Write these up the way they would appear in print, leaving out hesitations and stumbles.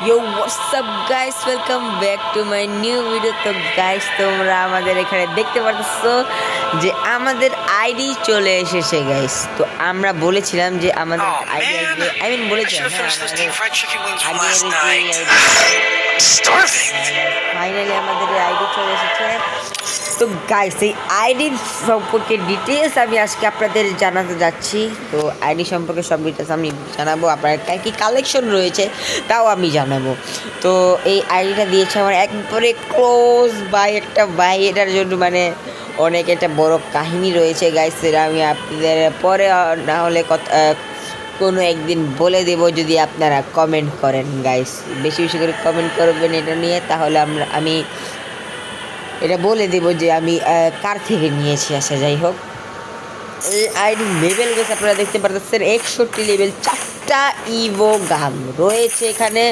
Yo, what's up guys? Welcome back to my new video. তো guys তোমরা আমাদের এখানে দেখতে পারতেছো যে আমাদের আইডি চলে এসেছে গাইস। তো আমরা বলেছিলাম যে আমাদের আইডি আসবে, বলেছিলাম ফাইনালি আমাদের আইডি চলে এসেছে। তো গাইস এই আইডির সম্পর্কে ডিটেলস আমি আজকে আপনাদের জানাতে যাচ্ছি। তো আইডি সম্পর্কে সব ডিটেলস আমি জানাবো, আপনার কি কালেকশন রয়েছে তাও আমি জানাবো। তো এই আইডিটা দিয়েছে আমার একবারে ক্লোজ ভাই একটা ভাই, এটার জন্য মানে অনেক একটা বড় কাহিনী রয়েছে গাইস, সেটা আমি আপনাদের পরে না হলে কোনো একদিন বলে দেব যদি আপনারা কমেন্ট করেন গাইস। বেশি বেশি করে কমেন্ট করবেন এটা নিয়ে, তাহলে আমি এটা বলে দেব যে আমি কার থেকে নিয়েছি। আচ্ছা যাই হোক, এই আইডি লেভেল গেছে আপনারা দেখতে পাচ্ছেন 61 লেভেল, 4টা ইভো গান রয়েছে এখানে।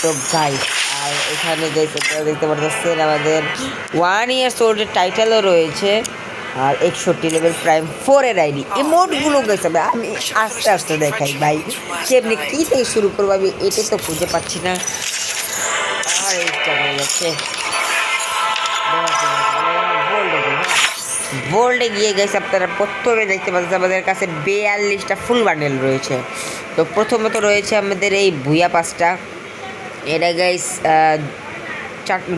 তো গাইস আর এখানে আপনারা দেখতে পাচ্ছেন আমাদের 1 ইয়ার্স ওল্ডের টাইটেলও রয়েছে, আর 61 লেভেল প্রাইম 4 এর আইডি। ইমোটগুলো গেছে আমি আস্তে আস্তে দেখাই ভাই, কেমনি কী থেকে শুরু করবো আমি এটা তো খুঁজে পাচ্ছি না। আর এইটা হয়ে যাচ্ছে বোল্ডে গিয়ে গেছে। আপনারা প্রথমে দেখতে পাচ্ছেন আমাদের কাছে 42টা ফুল বান্ডেল রয়েছে। তো প্রথমত রয়েছে আমাদের এই ভুয়া পাসটা, এটা গাইস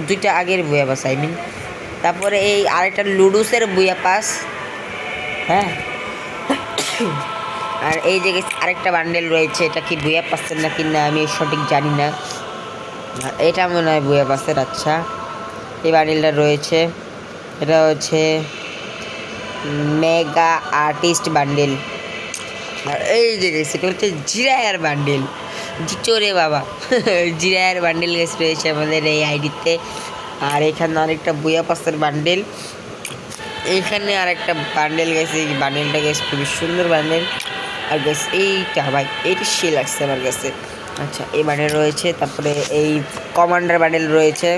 2টা আগের ভুয়া পাস তারপরে এই আরেকটা লুডুসের ভুয়া পাস, হ্যাঁ। আর এই যে আরেকটা বান্ডেল রয়েছে, এটা কি ভুয়া পাসের নাকি না আমি সঠিক জানি না, এটা মনে হয় ভুয়া পাসের। আচ্ছা এই বান্ডেলটা রয়েছে, এটা হচ্ছে মেগা আর্টিস্ট বান্ডেল। আর এই যে সেটা হচ্ছে জিরায়ার বান্ডেল, জিচোরে বাবা জিরায়ার বান্ডেল গেছে রয়েছে আমাদের এই আইডিতে। আর এখানে আরেকটা বুয়া পাসের বান্ডেল, এইখানে আরেকটা বান্ডেল গেছে, এই বান্ডেলটা গেছে খুবই সুন্দর বান্ডেল। আর গেছে এইটা ভাই, এইটা সে লাগছে আমার কাছে। আচ্ছা এই বান্ডেল রয়েছে, তারপরে এই কমান্ডার বান্ডেল রয়েছে,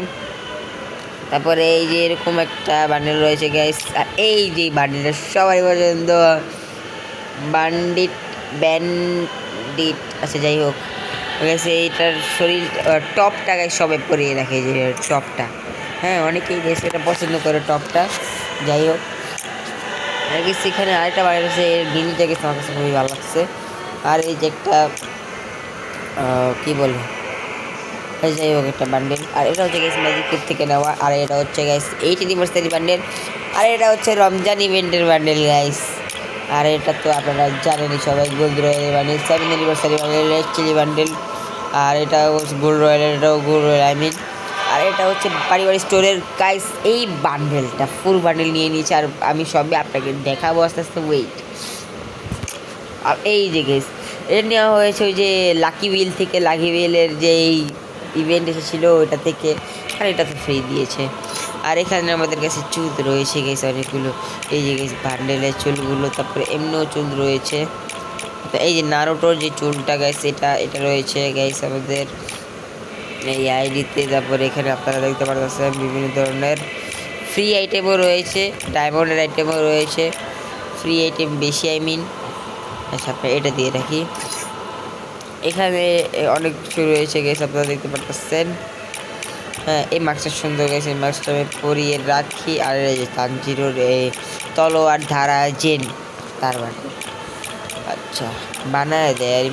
তারপরে এই যে এরকম একটা বান্ডেল রয়েছে গাইস। আর এই যে বান্ডেলটা সবাই পর্যন্ত ব্যান্ডিট। আচ্ছা যাই হোক গেছে, এইটার শরীর টপটা গাইস সবাই পরিয়ে রাখে, যে টপটা, হ্যাঁ অনেকেই গেছে এটা পছন্দ করে টপটা। যাই হোক গেছে এখানে আরেকটা বান্ডেল আছে, এর গিলটা গেছে আমার কাছে খুবই ভালো লাগছে। আর এই যে একটা কী বলবো, যাই হোক একটা বান্ডেল। আর এটা হচ্ছে গাইস ম্যাজিক থেকে নেওয়া, আর এটা হচ্ছে গাইস 8 অ্যানিভার্সারি বান্ডেল, আর এটা হচ্ছে রমজান ইভেন্টের বান্ডেল গাইস। আর এটা তো আপনারা জানেনই সবাই, gold royal bundle, 7 anniversary bundle, red chili bundle. আর এটা হচ্ছে গোল্ড রয়্যাল, এটাও গোল্ড রয়্যাল আর এটা হচ্ছে পারিবারিক স্টোরের গাইস। এই বান্ডেলটা ফুল বান্ডেল নিয়ে নিয়েছে, আর আমি সবই আপনাকে দেখাবো আস্তে আস্তে, ওয়েট। আর এই যে গাইস এটা নেওয়া হয়েছে ওই যে লাকি উইল থেকে, লাকি উইলের যেই ইভেন্ট এসেছিলো ওইটা থেকে, আর এটা তো ফ্রি দিয়েছে। আর এখানে আমাদের কাছে চুল রয়েছে গেছে অনেকগুলো, এই যে গেছে বান্ডেলের চুলগুলো, তারপরে এমনিও চুল রয়েছে। তো এই যে নারুটোর যে চুলটা গেছে এটা রয়েছে গাইস আমাদের এই আইডিতে। তারপরে এখানে আপনারা দেখতে পাচ্ছেন বিভিন্ন ধরনের ফ্রি আইটেমও রয়েছে, ডায়মন্ডের আইটেমও রয়েছে, ফ্রি আইটেম বেশি আচ্ছা আপনার এটা দিয়ে রাখি। এখানে অনেক কিছু রয়েছে গেছে আপনারা দেখতে পাচ্ছেন। হ্যাঁ এই মাস্কটা সুন্দর গেছে, এই মাস্কটা আমি পরিয়ে রাখি। আর এই যে তানজিরোর এই তলোয়ার ধারা জেন তার বান্ডেল, আচ্ছা বানায় দেয়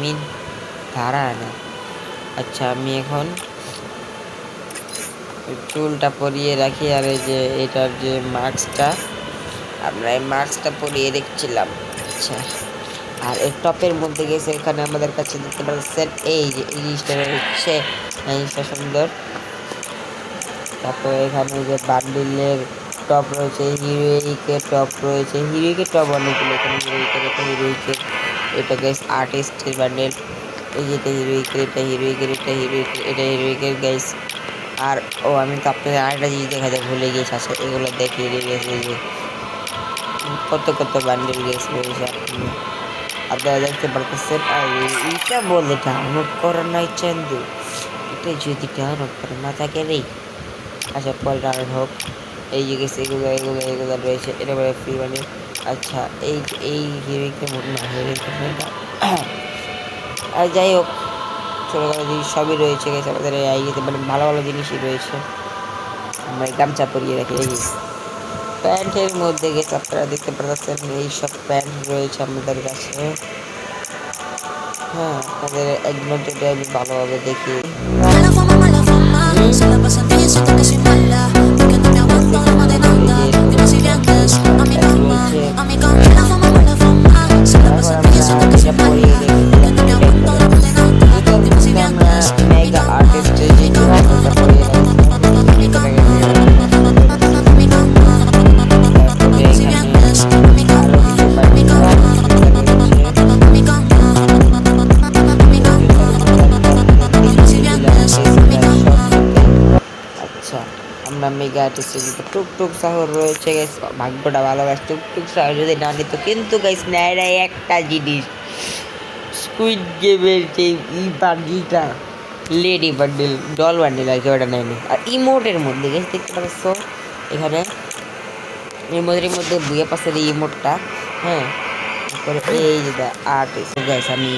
ধারা না। আচ্ছা আমি এখন চুলটা পরিয়ে রাখি। আর এই যে এটার যে মাস্কটা, আমরা এই মাস্কটা পরিয়ে রেখেছিলাম। আচ্ছা আর এই টপের মধ্যে গেছে, এখানে আমাদের কাছে দেখতে পাচ্ছেন এই যে এই জিনিসটা রয়েছে, এই জিনিসটা সুন্দর। তারপরে এখানে যে বান্ডিলের টপ রয়েছে, হিরোইকের টপ রয়েছে, হিরোইকের টপ অনেকগুলো, এখানে হিরোইকের, এটা হিরোইকের, এটা গাইস আর্টিস্টের বান্ডেল, এই যে এটা হিরোইকের, এটা হিরোইকের, এটা হিরোইকের, এটা হিরোইকের গাইস। আর ও আমি তো আপনাদের আরেকটা জিনিস দেখাতে ভুলে গিয়েছি, আচ্ছা এগুলো দেখিয়ে গেছে যে কত কত বান্ডেল গেছে রয়েছে আপনারা দেখতে পারতেছেন। আর এইটা বলে ডাউনলোড করার নাই চান্দু, এটা যদি ডাউনলোড করে মাথা গেলেই। আচ্ছা পরে ডাউনলোড হোক। এই যে গেছে এগুলো রয়েছে, এটা বলে ফ্রি বান্ডেল। আচ্ছা এই হিরোইকের মনে না, হিরোইকের আর যাই হোক ছোটোখাটো জিনিস সবই রয়েছে গেছে আমাদের এই আইডিতে, মানে ভালো ভালো জিনিসই রয়েছে। আমরা গামছা পরিয়ে রাখি। এই প্যান্টের মধ্যে গেছে আপনারা দেখতে পাচ্ছেন এইসব প্যান্ট রয়েছে আমাদের কাছে। হ্যাঁ, আপনাদের একবার যদি আমি ভালোভাবে দেখি মেগা আর্টিস্টের যে আমরা মেগা আর্টিস্টের জুতো টুকটুক শহর রয়েছে গাইস। ভাগ্যটা ভালো গাইস, টুকটুক শহর যদি না নিত, কিন্তু গাইস নেয় না একটা জিনিস, স্কুইড গেমের যে বান্ডিলটা, লেডি বান্ডিল, ডল বান্ডিল আর কি, ওটা নেয়নি। আর ইমোটের মধ্যে গাইস দেখতে পাচ্ছ এখানে ইমোটের মধ্যে বুয়ে পাশের এই ইমোটটা। হ্যাঁ, তারপরে এই যে আর্টিস্ট গাইস, আমি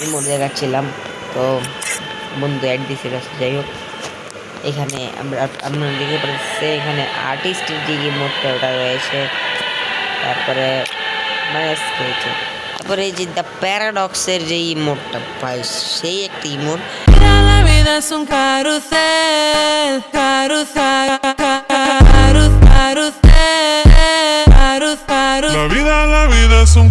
ইমোট দেখাচ্ছিলাম তো বন্ধু অ্যাড দিয়েছিল। যাই হোক, এখানে আপনারা দেখতে পাচ্ছেন এখানে আর্টিস্টের যে ইমোটটা ওটা রয়েছে। তারপরে রয়েছে, তারপরে এই যে দ্য প্যারাডক্সের যে ইমোটটা পাই, সেই একটা emote. La vida es un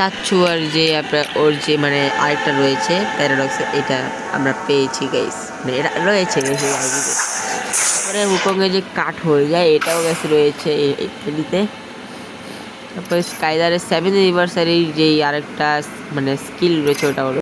তাচ্ছুয়ার যে আপনার ওর যে মানে আরেকটা রয়েছে প্যারাডক্সের, এটা আমরা পেয়েছি গাইস, মানে এটা রয়েছে গাইস এই আইডিতে। তারপরে হুকংয়ে যে কাট হয়ে যায় এটাও গাইস রয়েছে এই খেলিতে। তারপরে স্কাইলারের 7th অ্যানিভার্সারির যেই আরেকটা মানে স্কিল রয়েছে ওটা হলো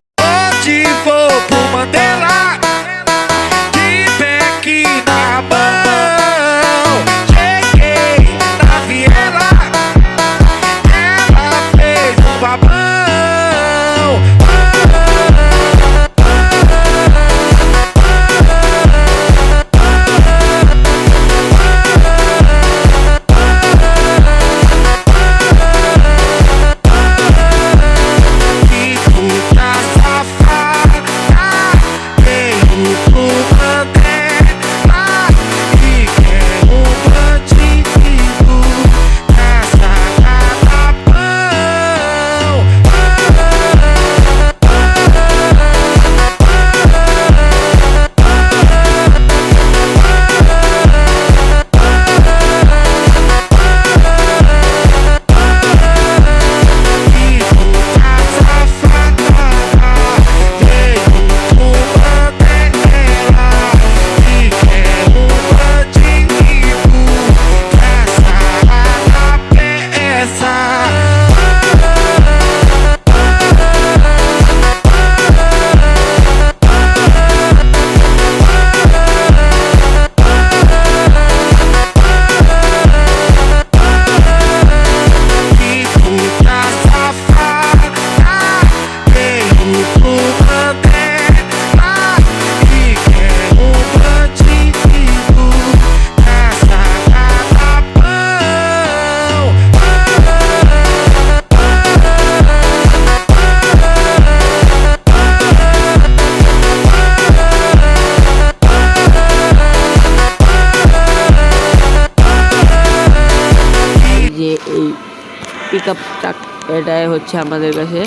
পিকআপ ট্রাক, এটাই হচ্ছে আমাদের কাছে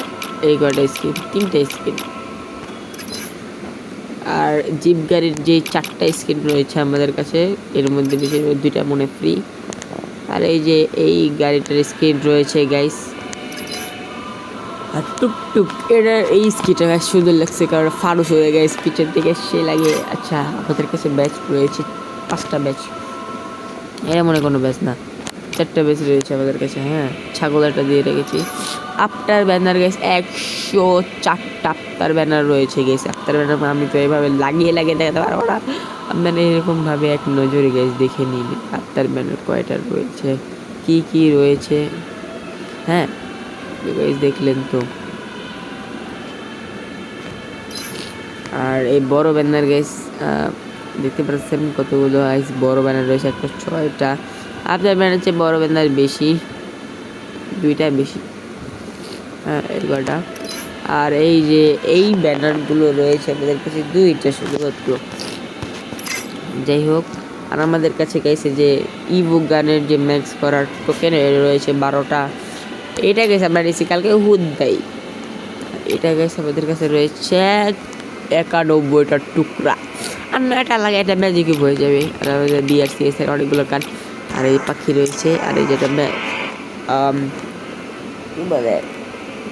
এই কয়টা স্কিন, 3টে স্কিন। আর জিপ গাড়ির যে 4টা স্কিন রয়েছে আমাদের কাছে, এর মধ্যে বেশিরভাগ 2টা মনে ফ্রি। আর এই যে এই গাড়িটার স্কিন রয়েছে গাইস। আর টুকটুক এটা এই স্কিনটা গাছ সুন্দর লাগছে, কারণ ফানুস হয়ে গাইস পিছের দিকে সে লাগে। আচ্ছা আমাদের কাছে ব্যাচ রয়েছে 5টা ব্যাচ, এটা মনে কোনো ব্যাচ না, 4টা ব্যাচ রয়েছে আমাদের কাছে। হ্যাঁ ছাগল একটা দিয়ে রেখেছি। আফটার ব্যানার গাইস 104টা আফটার ব্যানার রয়েছে গাইস। আফটার ব্যানার আমি তো এইভাবে লাগিয়ে দেখাতে পারবো না, আপনারা এরকমভাবে এক নজরে গাইস দেখে নিন আফটার ব্যানার কয়টা রয়েছে, কি কি রয়েছে। হ্যাঁ গাইস দেখলেন তো। আর এই বড় ব্যানার গাইস দেখতে পাচ্ছেন কতগুলো গাইস বড় ব্যানার রয়েছে, একটা 6টা। আপনার ব্যানার চেয়ে বড় ব্যানার বেশি, 2টা বেশি। হ্যাঁ এগুলোটা। আর এই যে এই ব্যানারগুলো রয়েছে আমাদের কাছে 2টা শুধুমাত্র। যাই হোক, আর আমাদের কাছে গাইছে যে ইবুক গানের যে ম্যাক্স করার টোকেন রয়েছে 12টা, এটা গেছে আমরা নিয়েছি কালকে হুদ দেয়। এটা গেছে আমাদের কাছে রয়েছে 91টা টুকরা। আর 9টা লাগে, এটা ম্যাজিকই হয়ে যাবে। আর আমাদের BRCS এর অনেকগুলো কার্ড। আর এই পাখি রয়েছে, আর এই যেটা কি বলে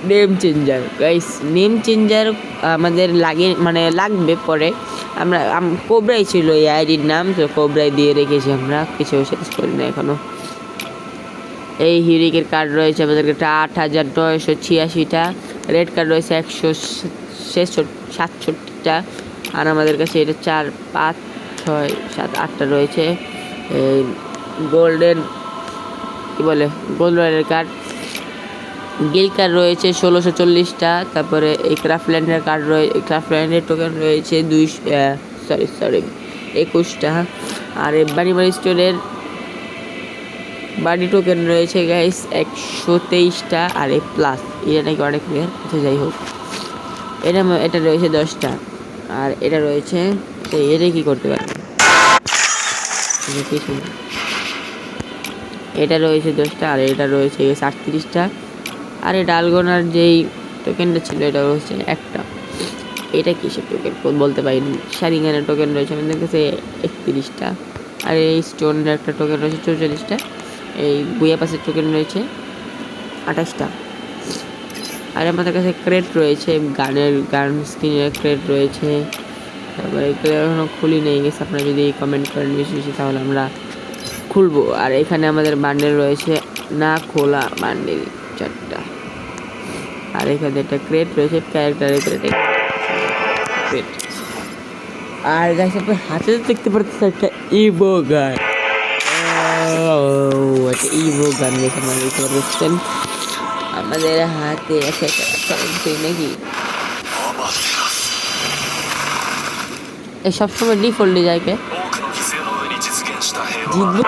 name changer guys. Name changer আমাদের মানে লাগবে পরে। আমরা কোবরাই ছিল এই আইডির নাম, তো কোবরাই দিয়ে রেখেছি আমরা, কিছু শেষ করি না এখনো। এই হিরিকের কার্ড রয়েছে আমাদের কাছে 8986টা, রেড কার্ড রয়েছে 167টা। আর আমাদের কাছে এটা 4 5 6 7 8টা রয়েছে। এই গোল্ডেন কি বলে গোল্ড রয়্যালের কার্ড, গিল কার্ড রয়েছে 1640টা। তারপরে এই ক্রাফটল্যান্ডের কার্ড রয়েছে, ক্রাফটল্যান্ডের টোকেন রয়েছে 21টা। আর এই বাড়ি স্টোরের বাড়ি টোকেন রয়েছে গাইস 123টা। আর এই প্লাস এটা নাকি অনেক রেয়ার। আচ্ছা যাই হোক, এটা রয়েছে 10টা। আর এটা রয়েছে, এটা কি করতে পারে, এটা রয়েছে 10টা। আর এটা রয়েছে 38টা। আর এই ডালগোনার যেই টোকেনটা ছিল এটা হচ্ছে 1টা। এটা কিসের টোকেন বলতে পারিনি। শারিঙ্গানের টোকেন রয়েছে আমাদের কাছে 31টা। আর এই স্টোনের একটা টোকেন রয়েছে 44টা। এই বুয়া পাসের টোকেন রয়েছে 28টা। আর আমাদের কাছে ক্রেট রয়েছে, গান স্কিনের ক্রেট রয়েছে। তারপরে এখনো খুলি নেই গেছে, আপনারা যদি কমেন্ট করেন বেশি বেশি তাহলে আমরা খুলবো। আর এখানে আমাদের বান্ডেল রয়েছে না খোলা বান্ডেল 4টা। আর এখানে একটা ক্রেট রয়েছে, ক্যারেক্টারের ক্রেট। আর গাইস আপনি হাতে দেখতে পাচ্ছেন একটা ইভো গান, একটা ইভো গান দেখে মানে দেখতে পাচ্ছেন আমাদের হাতে একটা নাকি। এই সবসময় ডিফল্টে যায় কে জিতবো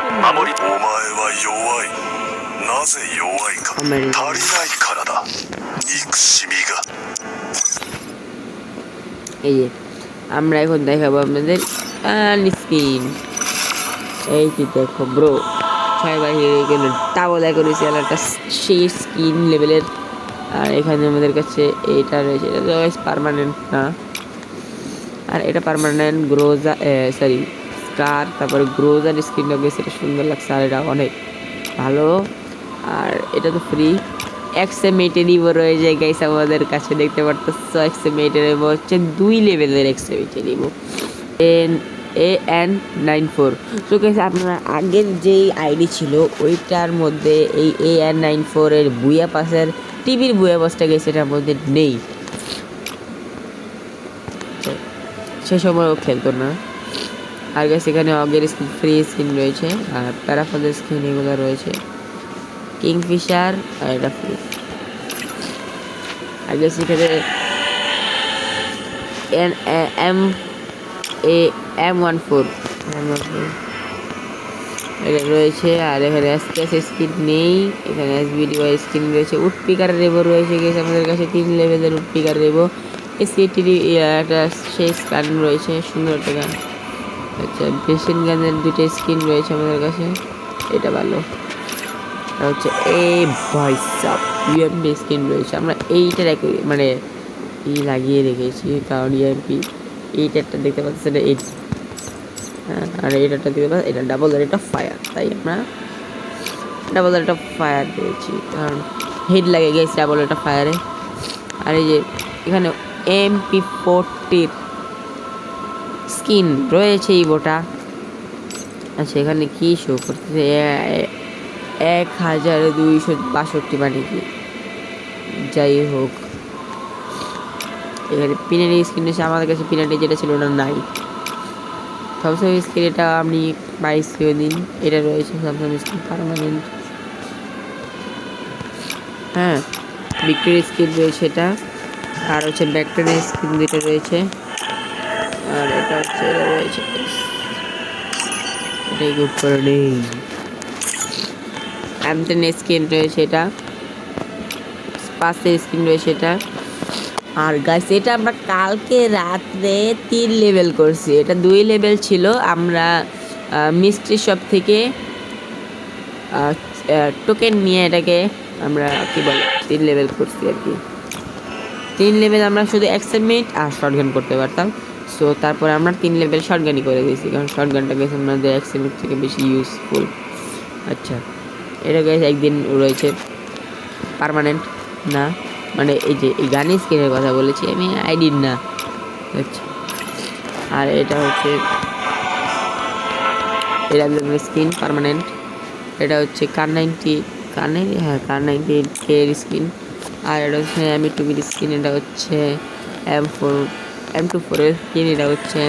এই যে আমরা এখন দেখাবো আপনাদের স্ক্রিন। এই কি দেখো ব্রো, 6 হিরো গেল টাবল করেছি একটা সেই স্কিন লেভেলের। আর এখানে আমাদের কাছে এইটা রয়েছে, এটা তো পার্মানেন্ট না। আর এটা পার্মানেন্ট গ্রোজা সরি স্কার। তারপরে গ্রোজার স্কিনটা বেশ এটা সুন্দর লাগছে, আর এটা অনেক ভালো। আর এটা তো ফ্রি। XM8 ইভো রয়েছে গাইস আমাদের কাছে, দেখতে পারতেছো XM8 ইভো হচ্ছে 2 লেভেলের XM8 ইভো AN94। তো গাইস আপনারা আগের যেই আইডি ছিল ওইটার মধ্যে এই AN94 এর বুয়া পাসের টিভির বুয়া পাসটা গেছে, এটার মধ্যে নেই, সে সময়ও খেলতো না। আর গাইস এখানে অগের স্কিন ফ্রি স্কিন রয়েছে, আর প্যারাফলের স্কিন এগুলো রয়েছে, কিংফিশার আর এটা ফ্রি। আর গাইস এখানে M14 এটা রয়েছে। আর এখানে SKS স্কিন নেই, এখানে SBDY স্কিন রয়েছে। উডপিকার রেবো রয়েছে গেছে আমাদের কাছে 3 লেভেলের উডপিকার রেবো। SCT একটা সেই গান রয়েছে, সুন্দর একটা গান। আচ্ছা বেসিন গানের 2টা স্কিন রয়েছে আমাদের কাছে, এটা ভালো। আর হচ্ছে এই ভয়েস আপ ইউএমপি স্ক্রিন রয়েছে। আমরা এইটার মানে লাগিয়ে রেখেছি, কারণ ইউএমপি এইটারটা দেখতে পাচ্ছেন এই, হ্যাঁ, আর এইটারটা দেখতে পাচ্ছেন এটা ডাবল রেট অফ ফায়ার, তাই আমরা ডাবল রেট অফ ফায়ার দিয়েছি, কারণ হেড লাগে গেছে ডাবল রেট অফ ফায়ারে। আর এই যে এখানে MP40 স্কিন রয়েছে ইভোটা। আচ্ছা এখানে কি শো করতেছে 1262 মানে কি, যাই হোক এখানে পিনারি স্ক্রিন এসে আমাদের কাছে পিনারি যেটা ছিল ওটা নাই। স্যামসাং স্ক্রিন এটা আপনি 22 করে দিন, এটা রয়েছে স্যামসাং স্ক্রিন পার্মানেন্ট। হ্যাঁ ভিক্টোরিয়া স্ক্রিন রয়েছে এটা, আর হচ্ছে ব্যাকটেরিয়া স্ক্রিন যেটা রয়েছে, আর এটা হচ্ছে এটা রয়েছে, এটাই গুড করে নেই। M10 স্ক্রিন রয়েছে এটা, পাঁচের স্ক্রিন রয়েছে এটা। আর গাইস এটা আমরা কালকে রাত্রে 3 লেভেল করছি, এটা 2 লেভেল ছিল। আমরা মিস্ট্রি শপ থেকে টোকেন নিয়ে এটাকে আমরা কি বলে 3 লেভেল করছি আর কি। 3 লেভেল আমরা শুধু এক্সএমএট আর শর্টগান করতে পারতাম, সো তারপরে আমরা 3 লেভেল শর্টগানই করে দিয়েছি, কারণ শর্টগানটা গেছে আমাদের এক্সএমএট থেকে বেশি ইউজফুল। আচ্ছা এটা গেছে একদিন রয়েছে পার্মানেন্ট না, মানে এই যে এই গানের স্ক্রিনের কথা বলেছি আমি, আইডির না। আচ্ছা আর এটা হচ্ছে এটা স্ক্রিন পার্মানেন্ট, এটা হচ্ছে কার90 হ্যাঁ কার90 এর স্ক্রিন। আর এটা হচ্ছে M2 স্ক্রিন, এটা হচ্ছে M24 এর স্ক্রিন, এটা হচ্ছে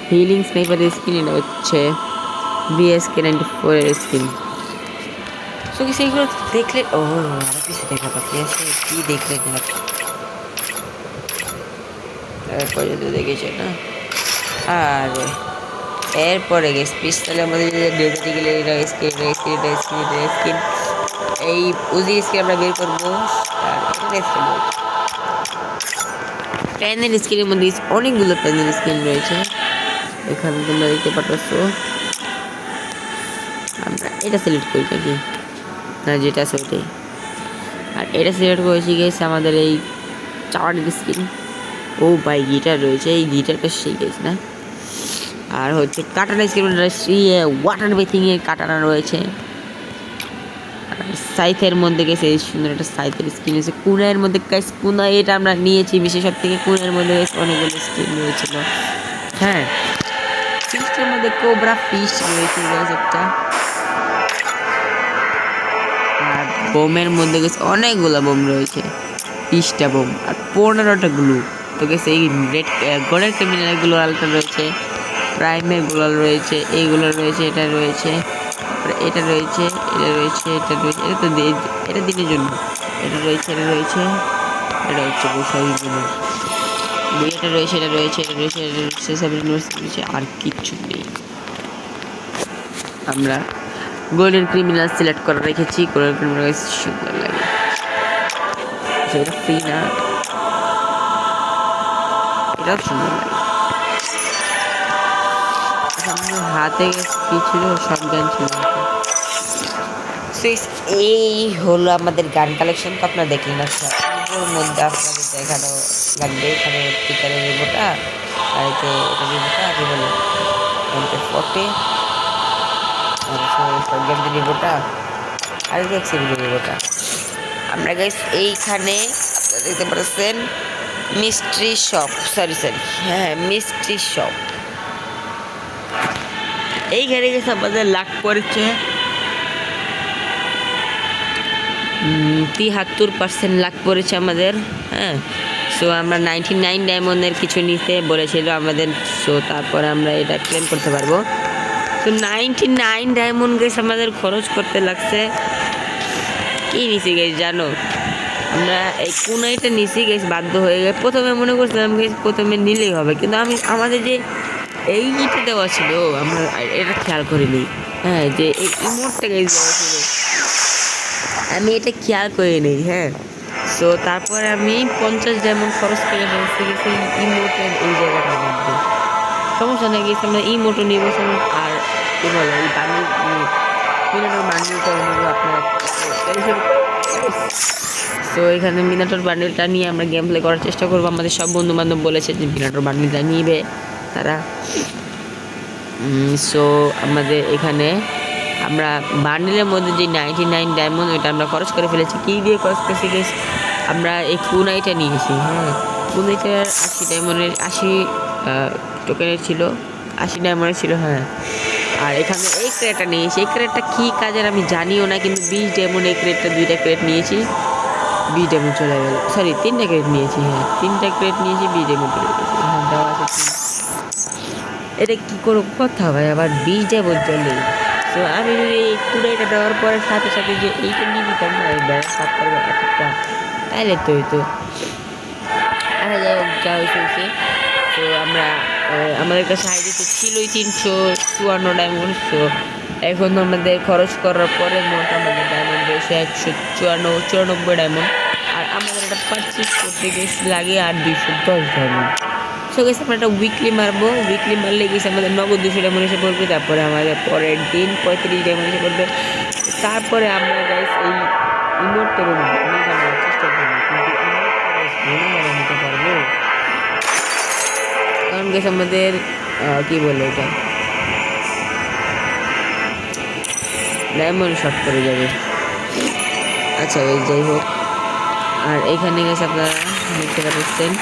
হিলিং স্নাইপারের স্ক্রিন, এটা হচ্ছে BSK94 এর স্ক্রিন। সো কি সেইগুলো দেখলে আরো কিছু দেখা বাকি আছে, কি দেখলে পর্যন্ত দেখেছে না। আর এরপরে গেছে পিস্তলে আমাদের ডেজার্টিক্যাল স্কিন এই উজি স্কিন আমরা বের করবো। আর প্যানের স্কিনের মধ্যে অনেকগুলো প্যানের স্কিন রয়েছে, এখানে তোমরা দেখতে পাচ্ছ। আমরা এটা সিলেক্ট করি নাকি না, যেটা আছে ওইটাই। আর এটা সিলেক্ট করেছি গেছে আমাদের এই চাওয়ারের স্কিন। ও ভাই গিটার রয়েছে, এই গিটারটা সেই গেছে না। আর হচ্ছে কাটানা স্কিন, ওয়াটার বেথিং এর কাটানা রয়েছে। সাইথের মধ্যে গেছে এই সুন্দর একটা সাইথের স্কিন রয়েছে। কুনায়ের মধ্যে কুনা এটা আমরা নিয়েছি বিশেষ সব থেকে, কুনায়ের মধ্যে অনেকগুলো স্কিন রয়েছিল। হ্যাঁ ফিস্টের মধ্যে কোবরা ফিশ রয়েছে একটা। আর বোমের মধ্যে গেছে অনেকগুলো বোম রয়েছে, 30টা বোম আর 15টা গ্লু। তো গেছে এই রেড গোল্ডেন ক্রিমিনালগুলো আলাদা রয়েছে, প্রাইমের গোলাল রয়েছে, এইগুলো রয়েছে, এটা রয়েছে, এটা রয়েছে, এটা রয়েছে, এটা রয়েছে, এটা তো এটা দিনের জন্য, এটা রয়েছে, এটা রয়েছে, এটা হচ্ছে বৈশাখীর জন্য, এটা রয়েছে, এটা রয়েছে, এটা রয়েছে, এটা রয়েছে, সেভেন রয়েছে, আর কিচ্ছু নেই। আমরা গোল্ডেন ক্রিমিনাল সিলেক্ট করে রেখেছি, গোল্ডেন ক্রিমিনাল সুন্দর লাগে, এটা ফ্রি না, এটাও সুন্দর লাগে। হাতে কি ছিল, শটগান ছিল। এই হলো আমাদের গান কালেকশন। তো আপনারা দেখলেন, আচ্ছা ওর মধ্যে আপনাদের দেখানো লাগবে এখানে পিকারের রিমোটা, আর এতে এটা রিমোটা কি বলে MP40, আর শটগান রিমোটা, আর এক্সিবিলিটি রিমোটা। আমরা গাইস এইখানে আপনারা দেখতে পাচ্ছেন মিস্ট্রি শপ, সরি হ্যাঁ মিস্ট্রি শপ। এইখানে গেছে আমাদের লাখ পড়েছে 73% লাখ পড়েছে আমাদের। হ্যাঁ সো আমরা 99 ডায়মন্ডের কিছু নিতে বলেছিল আমাদের, সো তারপরে আমরা এটা ক্লেম করতে পারবো। তো 99 ডায়মন্ড গেছে আমাদের খরচ করতে লাগছে। কি নিচে গেছে জানো, আমরা এই কোনাইটা নিচে গেছে বাধ্য হয়ে গেছে। প্রথমে মনে করছিলাম গেছে প্রথমে নিলেই হবে, কিন্তু আমাদের যে এই ইটা দেওয়া ছিল আমরা এটা খেয়াল করিনি। হ্যাঁ যে এই ইমোটটা গেছে দেওয়া ছিল, আমি এটা খেয়াল করে নিই। হ্যাঁ সো তারপরে আমি 50 ডায়মন্ড খরচ করে ফেলতে গেছি ইমোটের এই জায়গাটার মধ্যে। সমস্যা নেই, গেছি আমরা ইমোটো নিব। আর কি বলে এই বান্ডিলটা নেবো, আপনার তো এখানে মিনাটোর বান্ডেলটা নিয়ে আমরা গেম প্লে করার চেষ্টা করবো। আমাদের সব বন্ধু বান্ধব বলেছে যে মিনাটোর বান্ডেলটা নিবে তারা। সো আমাদের এখানে আমরা বান্ডেলের মধ্যে যে 99 ডায়মন্ড ওইটা আমরা খরচ করে ফেলেছি। কী দিয়ে খরচ করেছি গেস, আমরা এই কুনাইটা নিয়েছি। হ্যাঁ, কুনাইটার 80 ডায়মন্ডের 80 টোকেনের ছিল, 80 ডায়মন্ডের ছিল। হ্যাঁ, আর এখানে এই ক্রেটটা নিয়েছি। এই ক্রেটটা কী কাজের আমি জানিও না, কিন্তু 20 ডায়মন্ড এই ক্রেটটা 2টা ক্রেট নিয়েছি, 20 ডায়মন্ড চলে গেল। সরি 3টা ক্রেট নিয়েছি। হ্যাঁ 3টা ক্রেট নিয়েছি, 20 ডায়মন্ড চলে গেছে। হ্যাঁ দেওয়া আছে। এটা কী করো কথা ভাই, আবার 20 ডায়মন্ড চলে। তো আমি এই কুড়াইটা দেওয়ার পরে সাথে সাথে যে এইটা নিয়ে নিতাম না, এই ব্যাস সাতটার একটা, তাহলে তো হইতো। আরে যাই হোক, যা হয়েছে। তো আমরা আমাদের কাছে আইডিতে ছিলই 354 ডায়মন্ড। তো এখন আমাদের খরচ করার পরে মোট আমাদের ডায়মন্ড রয়েছে 194 ডায়মন্ড। আর আমাদের এটা পারচেস করতে গেছে লাগে আর 210 ডায়মন্ড। সো গেছে আমরা একটা উইকলি মারবো। উইকলি মারলে গেছে আমাদের নগদ 200 ডায়মন্ড এসে পড়বে। তারপরে আমাদের পরের দিন 35 ডায়মন্ড এসে পড়বে। তারপরে আমরা গাইস এই ইমোটটা নেওয়ার চেষ্টা করবো, কিন্তু ইমোটটা নিতে পারবো, কারণ গেছে আমাদের কি বলে এটা ডায়মন্ড শর্ট করে যাবে। আচ্ছা ওই যাই হোক, আর এখানে গেছে আপনারা দেখতে পাচ্ছেন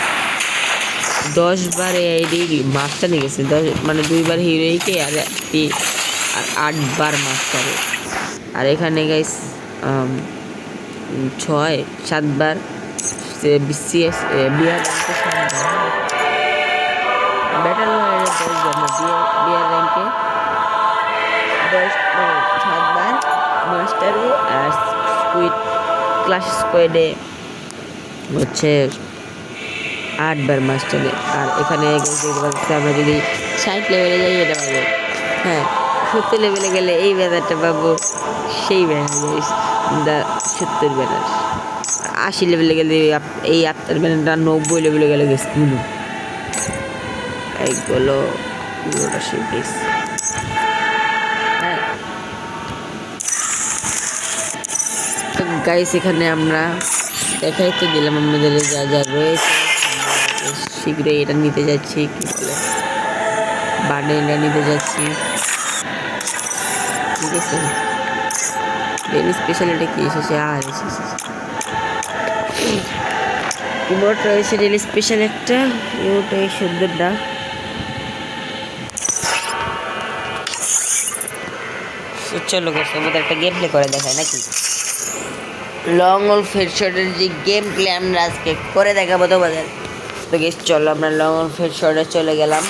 10 বার আইডি মাস্টার নিয়ে গেছে। 10 মানে 2 বার হিরোইকে আর 8 বার মাস্টারে। আর এখানে গাইস 6-7 বার বিসিএস বিআর ব্যাটল রয়্যালে 10 বার না, বিআর র্যাঙ্কে 7 বার মাস্টারে। আর স্কুইড ক্লাস স্কোয়াডে হচ্ছে 8 বার মাস্টারে। আর এখানে আমরা যদি 60 লেভেলে যাই এটা পাবো। হ্যাঁ 70 লেভেলে গেলে এই ব্যানারটা পাবো, সেই ব্যানার 70 ব্যানার। 80 লেভেলে গেলে এই আত্মার ব্যানারটা, 90 লেভেলে গেলে গেছে এইগুলো পুরোটা সেই বেশ। হ্যাঁ তো গাইস এখানে আমরা দেখাই তো দিলাম আমাদের যা যা রয়েছে। শীঘ্রই এটা নিতে যাচ্ছি, কি বলে বান্ডেলটা নিতে যাচ্ছি, ঠিক আছে। ডেলি স্পেশাল এটা কি এসেছে, আর এসেছে ইমোট রয়েছে ডেলি স্পেশাল একটা। ইমোটটা এই সুন্দরটা। চলো গাইস আমাদের একটা গেম প্লে করে দেখায় নাকি। লং অল্প হেডশটের যে গেম প্লে আমরা আজকে করে দেখাবো তোমাদের। তো গেস চলো আমরা লং অল্প হেডশটে চলে গেলাম।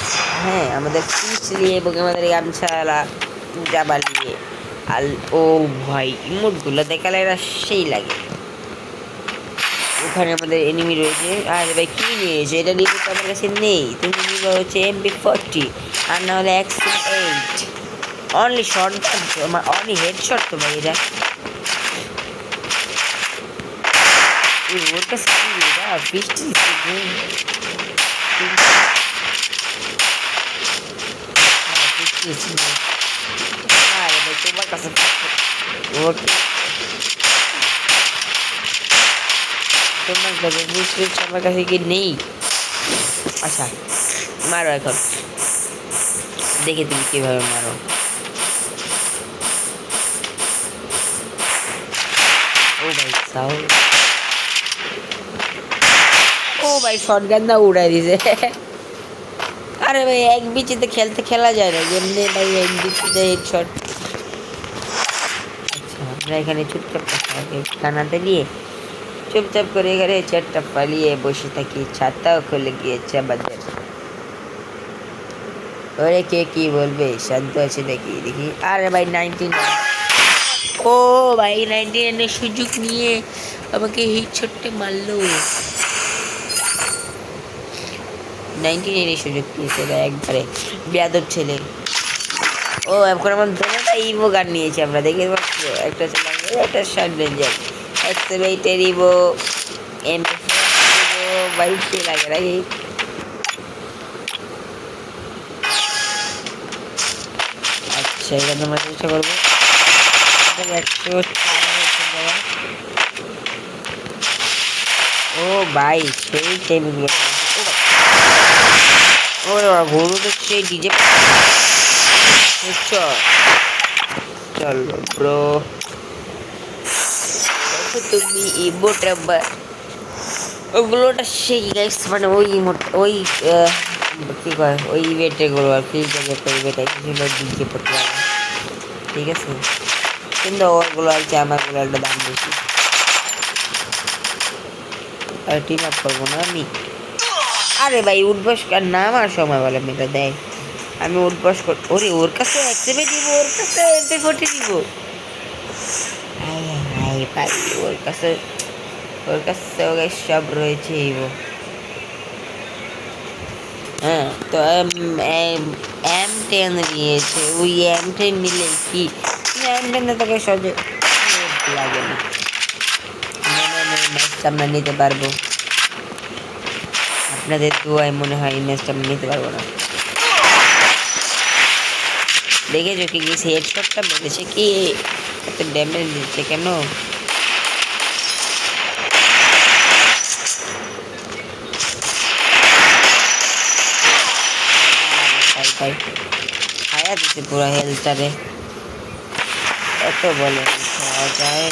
হ্যাঁ আমাদের পিচ নিয়ে এবং আমাদের গামছালা জাবা নিয়ে। আর ও ভাই ইমোটগুলো দেখালে এরা সেই লাগে। ওখানে আমাদের এনিমি রয়েছে। আর ভাই কী নিয়েছে, এটা নিয়ে তো আমার কাছে নেই। তুমি নিবে হচ্ছে MP40 আর না হলে X8 অনলি শর্ট, আমার অনলি হেডশট তো ভাই। এটা ওর কাছে কি এটা 50 আরে ভাই তোমার কাছে তোমার কাছে আমার কাছে কি নেই? আচ্ছা মারো এখন, দেখে তুমি কিভাবে মারো। ও ভাই সাউন্ড, ও ভাই শটগান না উড়াই দিছে। আরে ভাই এক বিচিতে খেলা যায় না এমনি ভাই, এক বিচিতে হেডশট। আচ্ছা আমরা এখানে চুপচাপ কানাতে নিয়ে চুপচাপ করে এখানে চারটা পালিয়ে বসে থাকি। ছাতাও খুলে গিয়েছে আমাদের। ওরে কে কি বলবে, শান্ত আছে নাকি দেখি। আরে ভাই 19, ও ভাই 99 সুযোগ নিয়ে আমাকে হেডশটে মারলো। 99 সুযোগ নিয়েছে একবারে বেয়াদব ছেলে। ও এখন আমার দুটোটা ইভো গান নিয়েছি আমরা, দেখে পাচ্ছ। একটা হচ্ছে একটা শার্ট Ranger, Accelerator Evo, MP4 Evo, ভাই সে লাগে নাকি। আচ্ছা এখানে আমরা চেষ্টা করবো 104 ও ভাই সেই টাইমগুলো ওরে বাবা গরু তো সেই ডিজে বুঝছো চলো ব্রো দেখো তুমি ইমোট ওগুলোটা সেই গাইস মানে ওই ইমোট ওই কি কয় ওই ইভেন্টের গুলো আর ফ্রি টাইমে একটা ইভেন্ট ছিল ডিজে পড়তে হবে ঠিক আছে কিন্তু ওরগুলো আর কি আমারগুলো একটা দাম বেশি আর টিম আপ করবো না আমি আরে ভাই উঠবস আর না আমার সময় বলে মেয়েটা দেয় আমি উঠবস কর ওরে ওর কাছে একসেপে দিব ওর কাছে এতে ফোটে দিব ভাই ওর কাছে ওকে সব রয়েছে হ্যাঁ তো M10 নিয়েছে ওই M10 নিলে কি M10 তোকে সহজে লাগে না ম্যাচটা আমরা নিতে পারবো আপনাদের দোয়ায় মনে হয় ম্যাচটা আমরা নিতে পারবো না দেখেছো কি গেছে হেডশটটা মেরেছে কি এত ড্যামেজ দিচ্ছে কেন খায়া দিচ্ছে পুরো হেলথটারে এত বলে খাওয়া যায়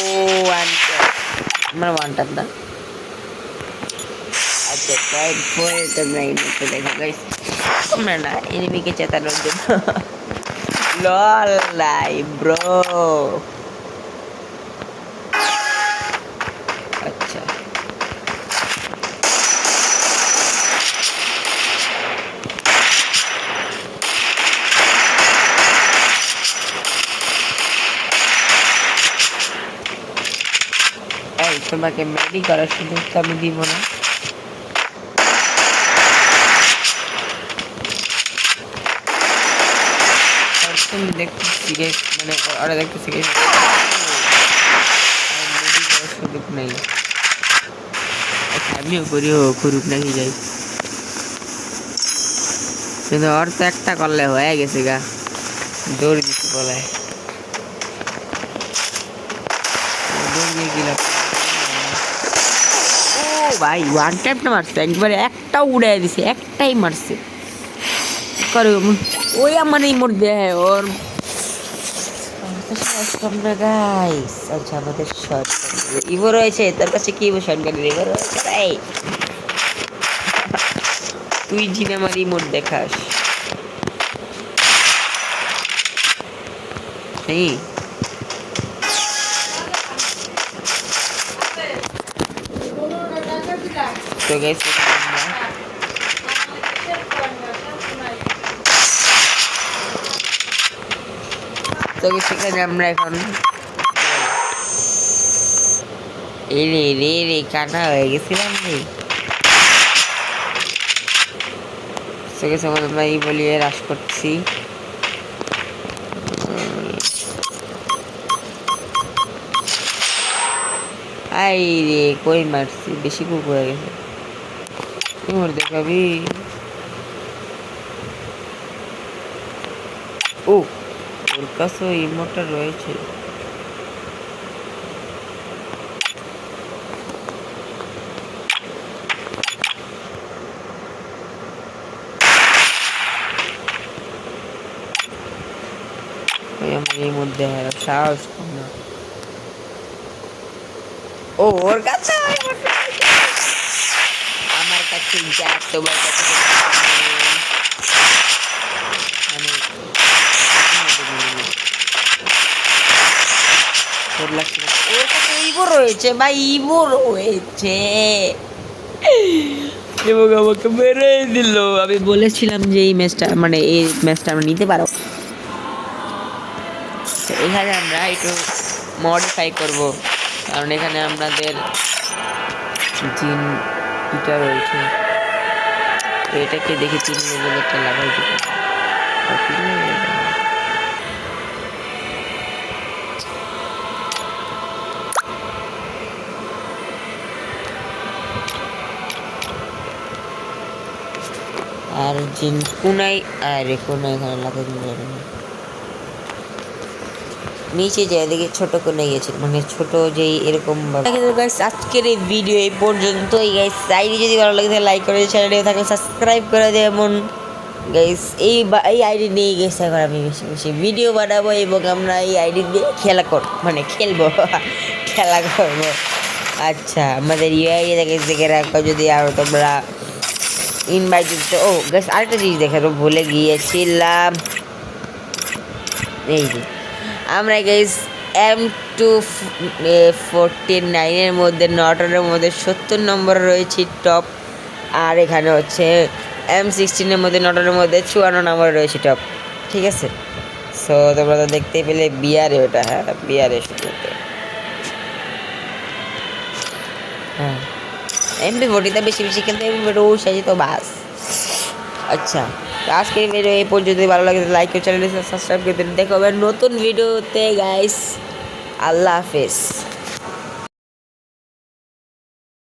ও আমার ওয়ান ট্যাপ না আচ্ছা কয়েক পরে তোমরা ইনতে দেখো গাইস তোমরা না এনিমিকে চেতানোর জন্য লল লাই ব্রো আচ্ছা এই তোমাকে মেডি করার সুযোগ তো আমি দিব না তুমি দেখতেছি মানে ওরা দেখতেছি মেডি করার সুযোগ নেই আমিও করি ও করুক নাকি যাই কিন্তু ওর তো একটা করলে হয়ে গেছে গা দৌড় দিতে বলে দৌড় দিয়ে গেলাম ভাই ওয়ান ট্যাপটা মারছে একবারে একটা উড়াই দিছে একটাই মারছে করে ওই আমার এই মোট দেয় ওর গাইস আচ্ছা আমাদের শর্ট ইভো রয়েছে তার কাছে কি ইভো শর্ট গান ইভো রয়েছে ভাই তুই জিনে আমার ইমোট দেখাস নেই তো গাইস তো সেখানে আমরা এখন রে কানা হয়ে গেছিলাম রে সেকে সময় আমরা এই বলিয়ে হ্রাস করছি আই রে কই মারছি বেশি কুক হয়ে গেছে তোর দেখাবি ও ওর কাছে ইমোটটা রয়েছে আমার এই মধ্যে সাহস কম না ও ওর কাছে আমার কাছে যা তোমার কাছে ওর কাছে ইভো রয়েছে ভাই ইভো রয়েছে এবং আমাকে মেরে দিল আমি বলেছিলাম যে এই ম্যাচটা মানে এই ম্যাচটা আমরা নিতে পারো এখানে আমরা একটু মডিফাই করব কারণ এখানে আমাদের জিন এটা রয়েছে এটাকে দেখে 3 লেভেল একটা লাগাই দিব আর জিন কোনাই আরে কোনাই এখানে লাগাই দিব নিচে যায় দেখি ছোট করে গিয়েছিল, মানে ছোট যেই এরকম গাইস আজকের এই ভিডিও এই পর্যন্তই গাইস। আইডি যদি ভালো লাগে তাহলে লাইক করে চ্যানেলে থাকলে সাবস্ক্রাইব করে দেবেন গাইস। এই আইডি নিয়ে গেছে এখন আমি বেশি বেশি ভিডিও বানাবো এবং আমরা এই আইডি দিয়ে খেলবো খেলা করবো। আচ্ছা আমাদের ইউআইডি দেখে রাখো যদি আরও তোমরা ইনভাইট দিতে। ও গাইস আরেকটা জিনিস দেখাবো ভুলে গিয়েছিলাম, এই যে আমরা গাইস M249 মধ্যে নটনের মধ্যে 70 নম্বর রয়েছে টপ, আর এখানে হচ্ছে M16 মধ্যে নটনের মধ্যে 54 নম্বর রয়েছে টপ, ঠিক আছে। সো তোমরা তো দেখতেই পেলে বিয়ারে ওটা, হ্যাঁ বিয়ারে শুধু হ্যাঁ MP40তে বেশি বেশি খেলতে MP40 সাজে তো বাস। আচ্ছা আজকের ভিডিও এই পর্যন্ত, ভালো লাগে লাইক করে চ্যানেলটি সাবস্ক্রাইব করে দিন। দেখা হবে নতুন ভিডিওতে গাইস, আল্লাহ হাফেজ।